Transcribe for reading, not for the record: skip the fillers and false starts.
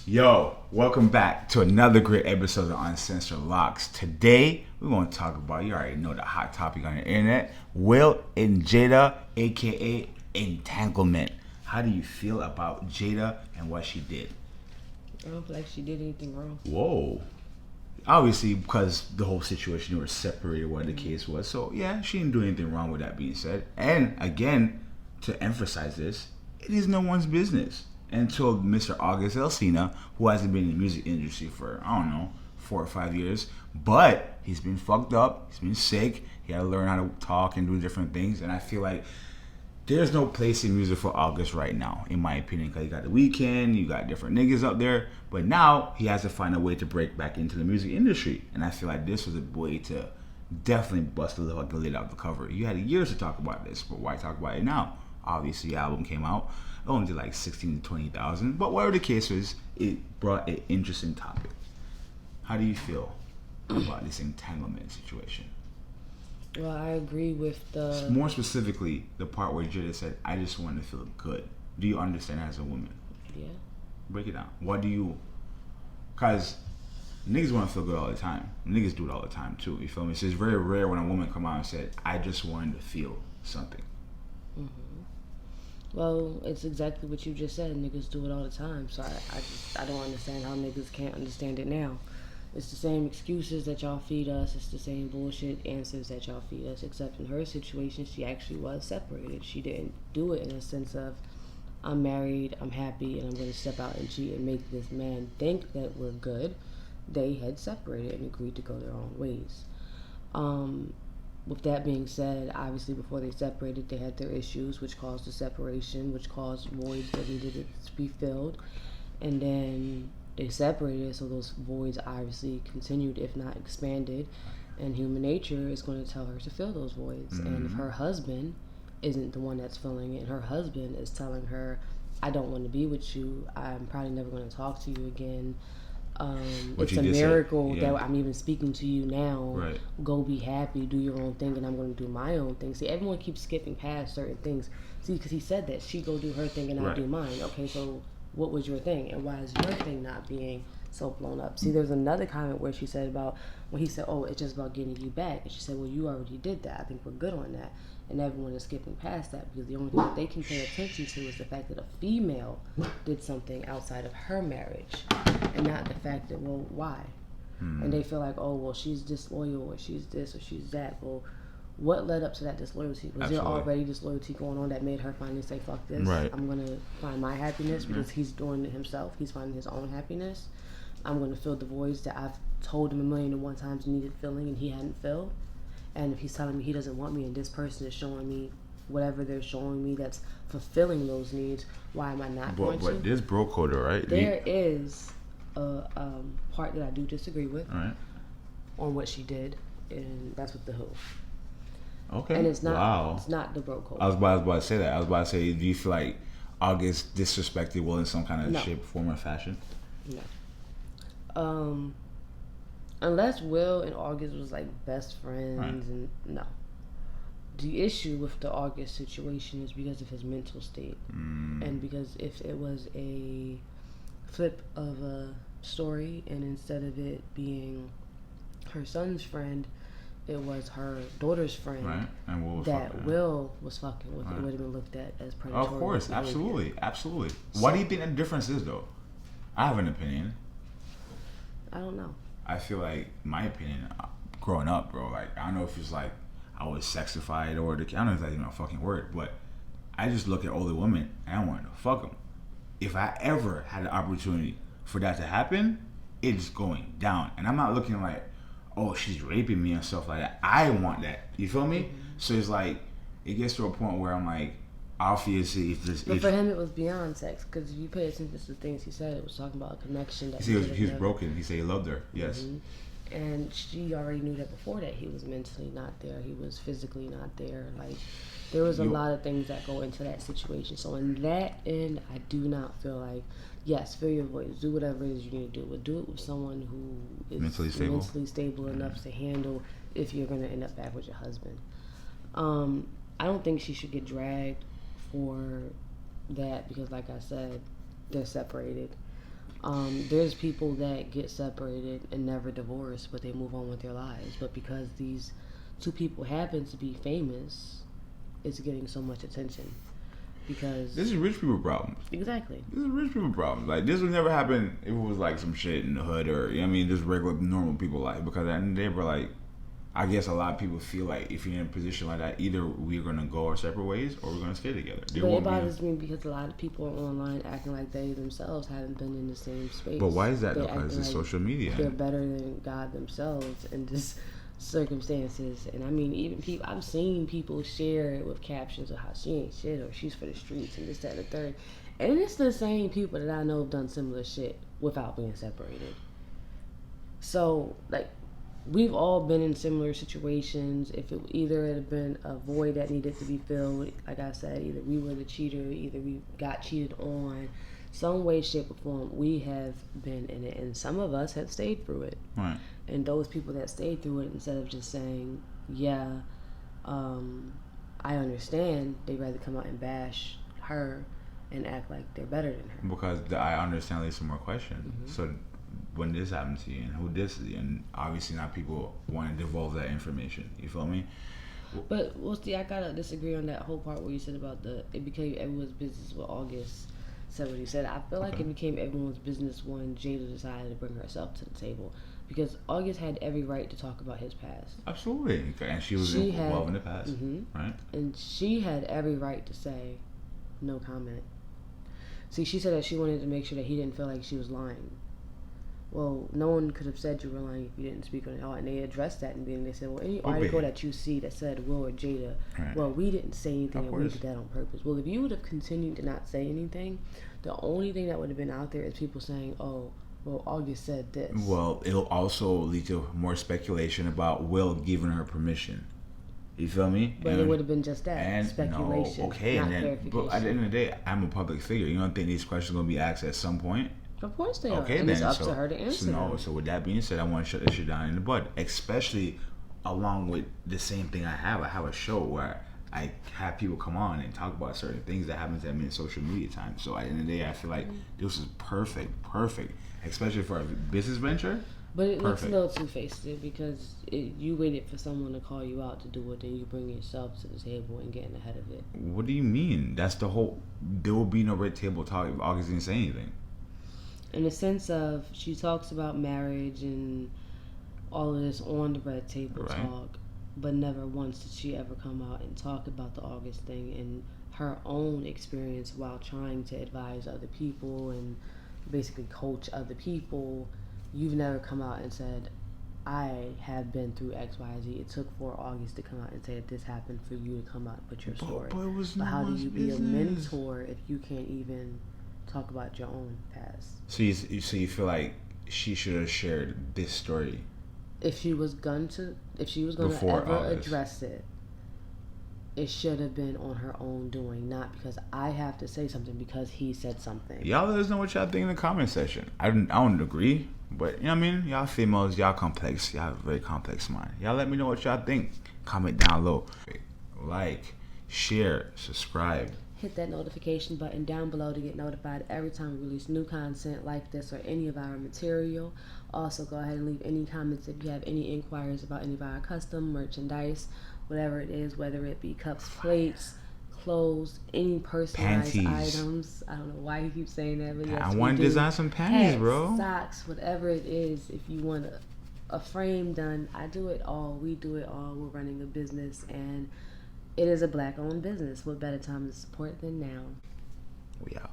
Yo, welcome back to another great episode of Uncensored Locks. Today, we're going to talk about, you already know the hot topic on the internet, Will and Jada, aka entanglement. How do you feel about Jada and what she did? I don't feel like she did anything wrong. Whoa. Obviously, because the whole situation, they were separated, what the case was. So, yeah, she didn't do anything wrong with that being said. And, again, to emphasize this, it is no one's business. Until Mr. August Alsina, who hasn't been in the music industry for, 4 or 5 years. But he's been fucked up. He's been sick. He had to learn how to talk and do different things. And I feel like there's no place in music for August right now, in my opinion. Because you got The Weeknd, you got different niggas up there. But now he has to find a way to break back into the music industry. And I feel like this was a way to definitely bust the lid out the cover. You had years to talk about this, but why talk about it now? Obviously, the album came out. It only did like 16 to 20,000. But whatever the case is, it brought an interesting topic. How do you feel about this entanglement situation? Well, I agree with the... More specifically, the part where Jada said, I just want to feel good. Do you understand as a woman? Yeah. Break it down. What do you... Because niggas want to feel good all the time. Niggas do it all the time too. You feel me? So it's very rare when a woman come out and said, I just wanted to feel something. Mm-hmm. Well, it's exactly what you just said. Niggas do it all the time. So I don't understand how niggas can't understand it now. It's the same excuses that y'all feed us. It's the same bullshit answers that y'all feed us. Except in her situation, she actually was separated. She didn't do it in a sense of, I'm married, I'm happy, and I'm going to step out and cheat and make this man think that we're good. They had separated and agreed to go their own ways. With that being said, obviously before they separated, they had their issues, which caused the separation, which caused voids that needed to be filled. And then they separated, so those voids obviously continued, if not expanded. And human nature is going to tell her to fill those voids. Mm-hmm. And if her husband isn't the one that's filling it, and her husband is telling her, I don't want to be with you, I'm probably never going to talk to you again. It's a miracle that I'm even speaking to you now. Right. Go be happy, do your own thing, and I'm going to do my own thing. See, everyone keeps skipping past certain things. See, because he said that she go do her thing and I do mine. Okay, so what was your thing, and why is your thing not being so blown up? See, there's another comment where she said about when he said, "Oh, it's just about getting you back," and she said, "Well, you already did that. I think we're good on that." And everyone is skipping past that because the only thing that they can pay attention to is the fact that a female did something outside of her marriage, and not the fact that, well, why? And they feel like, oh, well, she's disloyal, or she's this, or she's that. Well, what led up to that disloyalty? Was there already disloyalty going on that made her finally say, fuck this? Right. I'm going to find my happiness because he's doing it himself. He's finding his own happiness. I'm going to fill the voids that I've told him 1,000,001 times needed filling and he hadn't filled. And if he's telling me he doesn't want me and this person is showing me whatever they're showing me that's fulfilling those needs, why am I not going to? But there's bro code, right? There is a part that I do disagree with on what she did, and that's with the Who. Okay. And it's not. Wow. It's not the bro code. I was about to say that. I was about to say, do you feel like August disrespected Will in some kind of shape, form, or fashion? No. Unless Will and August was like best friends, and no. The issue with the August situation is because of his mental state, and because if it was a flip of a story, and instead of it being her son's friend, it was her daughter's friend, and Will was fucking with, it would have been looked at as predatory. Of course, absolutely. So, what do you think the difference is, though? I have an opinion. I don't know. I feel like, my opinion, growing up, bro, like, I don't know if it's like I was sexified or I don't know if that's even a fucking word, but I just look at older women and I wanted to fuck them. If I ever had the opportunity for that to happen, it's going down. And I'm not looking like, oh, she's raping me and stuff like that. I want that. You feel me? Mm-hmm. So it's like, it gets to a point where I'm like, obviously, if this. But for him, it was beyond sex, because if you pay attention to the things he said, it was talking about a connection. That he was broken. He said he loved her. Yes. Mm-hmm. And she already knew that before that he was mentally not there. He was physically not there. Like, there was a lot of things that go into that situation. So in that end, I do not feel like, yes, fill your voice, do whatever it is you need to do, but do it with someone who is mentally stable enough to handle if you're going to end up back with your husband. I don't think she should get dragged for that because, like I said, they're separated. There's people that get separated and never divorce, but they move on with their lives. But because these two people happen to be famous, it's getting so much attention. Because this is rich people problems. Exactly. This is rich people problems. Like, this would never happen if it was like some shit in the hood or, you know what I mean, just regular normal people life. Because at the end of the day, bro, like, I guess a lot of people feel like if you're in a position like that, either we're gonna go our separate ways or we're gonna stay together. But it bothers me because a lot of people are online acting like they themselves haven't been in the same space. But why is that though? Because it's social media. They're better than God themselves in this circumstances. And I mean, even people, I've seen people share it with captions of how she ain't shit or she's for the streets and this, that, and the third. And it's the same people that I know have done similar shit without being separated. So, like, we've all been in similar situations. If it either had been a void that needed to be filled, like I said, either we were the cheater, either we got cheated on, some way, shape, or form, we have been in it, and some of us have stayed through it. Right. And those people that stayed through it, instead of just saying, "Yeah, I understand," they rather come out and bash her and act like they're better than her. Because I understand leads to more questions. Mm-hmm. So when this happened to you and who this is, and obviously not people want to divulge that information. You feel me? But well, see, I gotta disagree on that whole part where you said about it became everyone's business. What August said, what he said. I feel like it became everyone's business when Jada decided to bring herself to the table, because August had every right to talk about his past. Absolutely, and she was involved in the past, right? And she had every right to say, no comment. See, she said that she wanted to make sure that he didn't feel like she was lying. Well, no one could have said you were lying if you didn't speak on it. And they addressed that, and then they said, well, any article that you see that said Will or Jada, well, we didn't say anything, and we did that on purpose. Well, if you would have continued to not say anything, the only thing that would have been out there is people saying, oh, well, August said this. Well, it'll also lead to more speculation about Will giving her permission. You feel me? But it would have been just that, speculation, not clarification. But at the end of the day, I'm a public figure. You don't think these questions are going to be asked at some point? Of course they are. Okay, and then. It's up to her to answer. So with that being said, I want to shut this shit down in the bud. Especially along with the same thing I have. I have a show where I have people come on and talk about certain things that happen to them in social media time. So at the end of the day, I feel like this is perfect. Especially for a business venture. But it looks a little two-faced because you waited for someone to call you out to do it, then you bring yourself to the table and getting ahead of it. What do you mean? That's the whole... There will be no red table talk if August didn't say anything. In the sense of, she talks about marriage and all of this on the red table talk, but never once did she ever come out and talk about the August thing and her own experience while trying to advise other people and basically coach other people. You've never come out and said, I have been through X, Y, Z. It took for August to come out and say that this happened for you to come out and put your story. But how do you be a mentor if you can't even talk about your own past? So you feel like she should have shared this story if she was going to ever address it. It should have been on her own doing, not because I have to say something because he said something. Y'all let us know what y'all think in the comment section. I don't agree, but you know what I mean? Y'all females, y'all complex. Y'all have a very complex mind. Y'all let me know what y'all think. Comment down low. Like, share, subscribe. Hit that notification button down below to get notified every time we release new content like this or any of our material. Also, go ahead and leave any comments if you have any inquiries about any of our custom merchandise, whatever it is, whether it be cups, plates, clothes, any personalized panties. Items. I don't know why you keep saying that, but yes, I want to design some panties, hats, bro. Socks, whatever it is. If you want a frame done, I do it all. We do it all. We're running a business, and it is a black-owned business. What better time to support than now? We out.